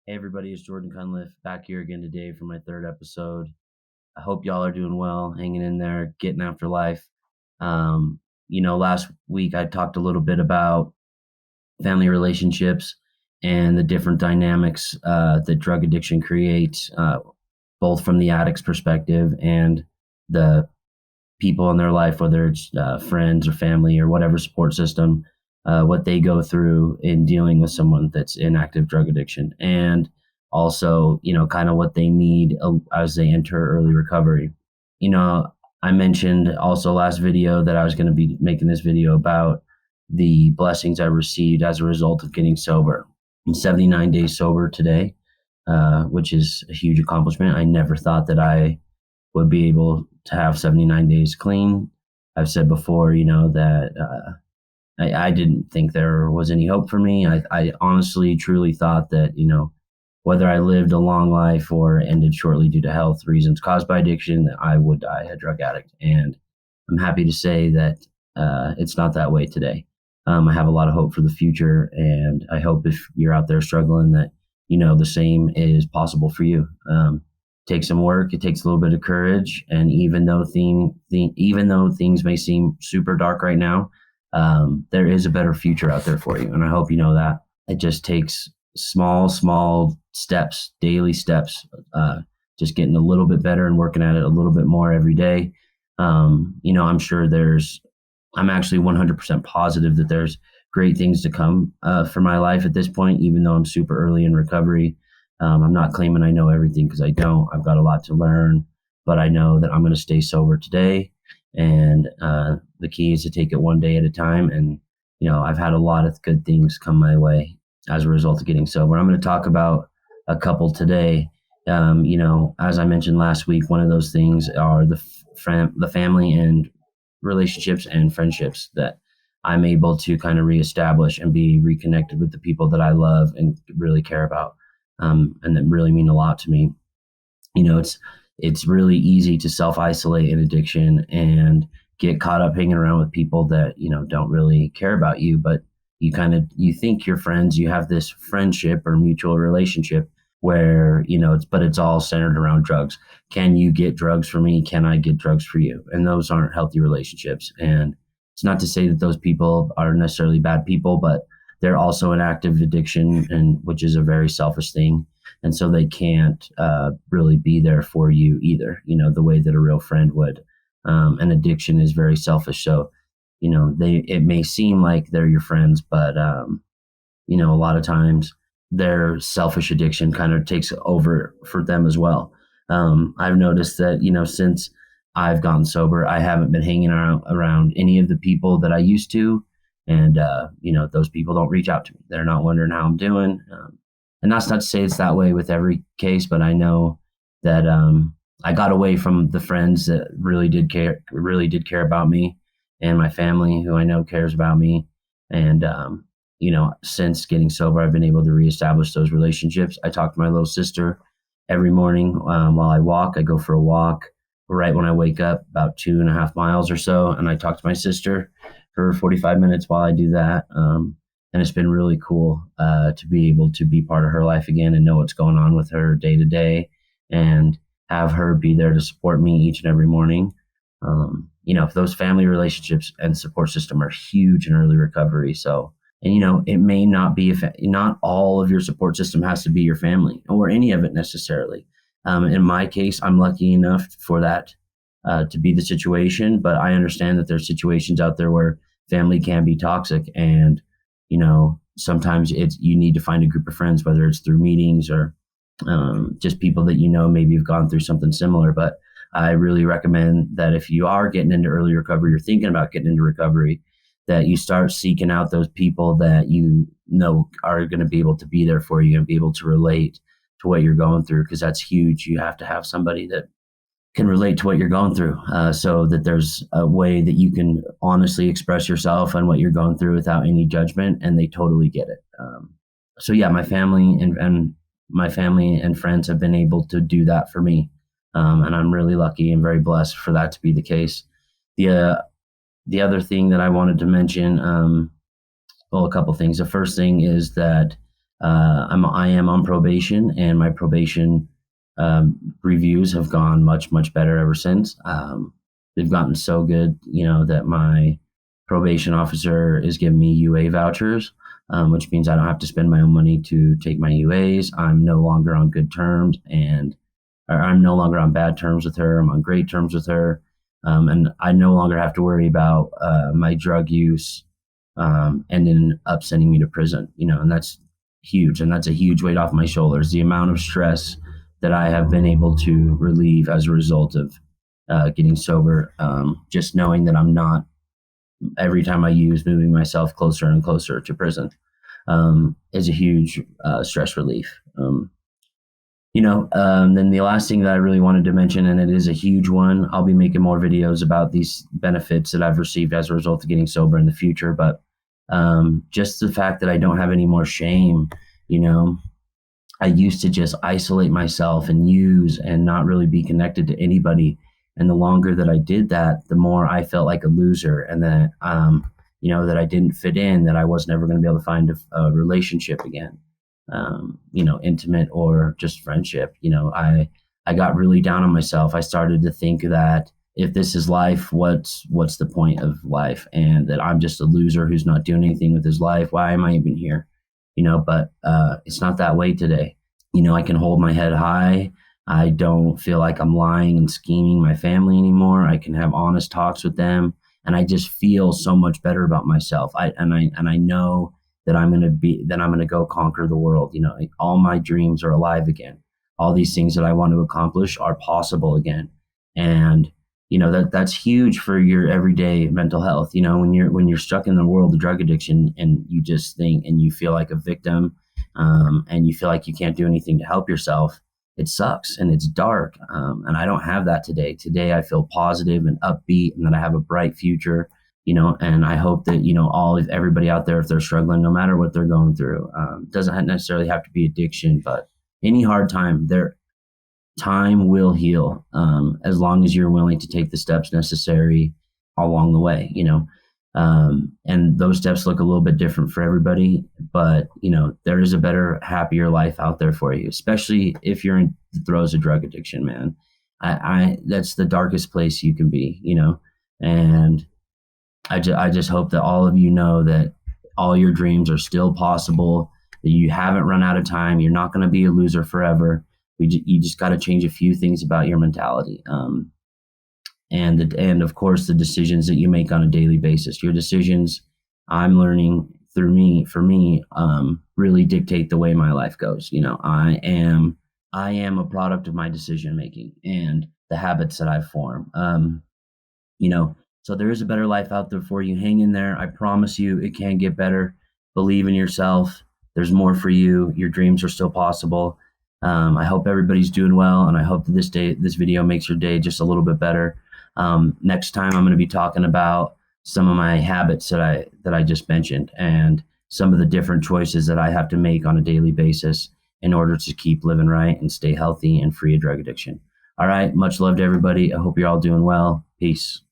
Hey everybody, it's Jordan Cunliffe back here again today for my third episode. I hope y'all are doing well, hanging in there, getting after life. Last week I talked a little bit about family relationships and the different dynamics that drug addiction creates, both from the addict's perspective and the people in their life, whether it's friends or family or whatever support system, what they go through in dealing with someone that's in active drug addiction, and also, kind of what they need as they enter early recovery. You know, I mentioned also last video that I was going to be making this video about the blessings I received as a result of getting sober. I'm 79 days sober today, which is a huge accomplishment. I never thought that I would be able to have 79 days clean. I've said before, that I didn't think there was any hope for me. I honestly, truly thought that, whether I lived a long life or ended shortly due to health reasons caused by addiction, that I would die a drug addict. And I'm happy to say that it's not that way today. I have a lot of hope for the future, and I hope if you're out there struggling that, the same is possible for you. Takes some work. It takes a little bit of courage. And even though things may seem super dark right now, there is a better future out there for you. And I hope you know that. It just takes small steps, daily steps, just getting a little bit better and working at it a little bit more every day. I'm sure I'm actually 100% positive that there's great things to come for my life at this point, even though I'm super early in recovery. I'm not claiming I know everything, because I don't. I've got a lot to learn, but I know that I'm going to stay sober today. And the key is to take it one day at a time. And, I've had a lot of good things come my way as a result of getting sober. I'm going to talk about a couple today. As I mentioned last week, one of those things are the family and relationships and friendships that I'm able to kind of reestablish and be reconnected with the people that I love and really care about. And that really mean a lot to me. It's really easy to self-isolate in addiction and get caught up hanging around with people that, don't really care about you, but you think you're friends. You have this friendship or mutual relationship where, it's all centered around drugs. Can you get drugs for me? Can I get drugs for you? And those aren't healthy relationships. And it's not to say that those people are necessarily bad people, but they're also in active addiction, and which is a very selfish thing. And so they can't really be there for you either, the way that a real friend would. And addiction is very selfish. So, it may seem like they're your friends, but, a lot of times their selfish addiction kind of takes over for them as well. I've noticed that, since I've gotten sober, I haven't been hanging around any of the people that I used to. And, those people don't reach out to me. They're not wondering how I'm doing. And that's not to say it's that way with every case, but I know that I got away from the friends that really did care about me, and my family, who I know cares about me. And, since getting sober, I've been able to reestablish those relationships. I talk to my little sister every morning while I walk. I go for a walk right when I wake up, about 2.5 miles or so. And I talk to my sister for 45 minutes while I do that. And it's been really cool to be able to be part of her life again and know what's going on with her day to day, and have her be there to support me each and every morning. Those family relationships and support system are huge in early recovery. So, and it may not be, not all of your support system has to be your family or any of it necessarily. In my case, I'm lucky enough for that to be the situation, but I understand that there's situations out there where family can be toxic, and sometimes you need to find a group of friends, whether it's through meetings or just people that maybe have gone through something similar. But I really recommend that if you are getting into early recovery, you're thinking about getting into recovery, that you start seeking out those people that are going to be able to be there for you and be able to relate to what you're going through, because that's huge. You have to have somebody that can relate to what you're going through, so that there's a way that you can honestly express yourself and what you're going through without any judgment, and they totally get it. So yeah, my family and friends have been able to do that for me, and I'm really lucky and very blessed for that to be the case. The other thing that I wanted to mention, a couple things. The first thing is that I am on probation, and my probation reviews have gone much, much better ever since. They've gotten so good, that my probation officer is giving me UA vouchers, which means I don't have to spend my own money to take my UAs. I'm no longer on good terms, or I'm no longer on bad terms with her. I'm on great terms with her. And I no longer have to worry about my drug use ending up sending me to prison, and that's huge. And that's a huge weight off my shoulders. The amount of stress that I have been able to relieve as a result of getting sober, just knowing that I'm not, every time I use, moving myself closer and closer to prison, is a huge stress relief. Then the last thing that I really wanted to mention, and it is a huge one, I'll be making more videos about these benefits that I've received as a result of getting sober in the future. But just the fact that I don't have any more shame, I used to just isolate myself and use and not really be connected to anybody. And the longer that I did that, the more I felt like a loser, and that, that I didn't fit in, that I was never going to be able to find a relationship again, intimate or just friendship. I got really down on myself. I started to think that if this is life, what's the point of life? And that I'm just a loser who's not doing anything with his life. Why am I even here? But it's not that way today. I can hold my head high. I don't feel like I'm lying and scheming my family anymore. I can have honest talks with them, and I just feel so much better about myself. I know that I'm going to go conquer the world. Like, all my dreams are alive again. All these things that I want to accomplish are possible again. And that's huge for your everyday mental health. When you're stuck in the world of drug addiction, and you just think, and you feel like a victim, and you feel like you can't do anything to help yourself, it sucks and it's dark. And I don't have that today. Today I feel positive and upbeat, and that I have a bright future. And I hope that, everybody out there, if they're struggling, no matter what they're going through, doesn't necessarily have to be addiction, but any hard time, their time will heal, as long as you're willing to take the steps necessary along the way, and those steps look a little bit different for everybody, but, there is a better, happier life out there for you, especially if you're in the throes of drug addiction, man. That's the darkest place you can be, and I just hope that all of you know that all your dreams are still possible, that you haven't run out of time. You're not going to be a loser forever. You just got to change a few things about your mentality. And of course, the decisions that you make on a daily basis, your decisions, I'm learning for me, really dictate the way my life goes. I am a product of my decision making and the habits that I've formed. So there is a better life out there for you. Hang in there. I promise you, it can get better. Believe in yourself. There's more for you. Your dreams are still possible. I hope everybody's doing well, and I hope that this video makes your day just a little bit better. Next time, I'm going to be talking about some of my habits that I just mentioned, and some of the different choices that I have to make on a daily basis in order to keep living right and stay healthy and free of drug addiction. All right. Much love to everybody. I hope you're all doing well. Peace.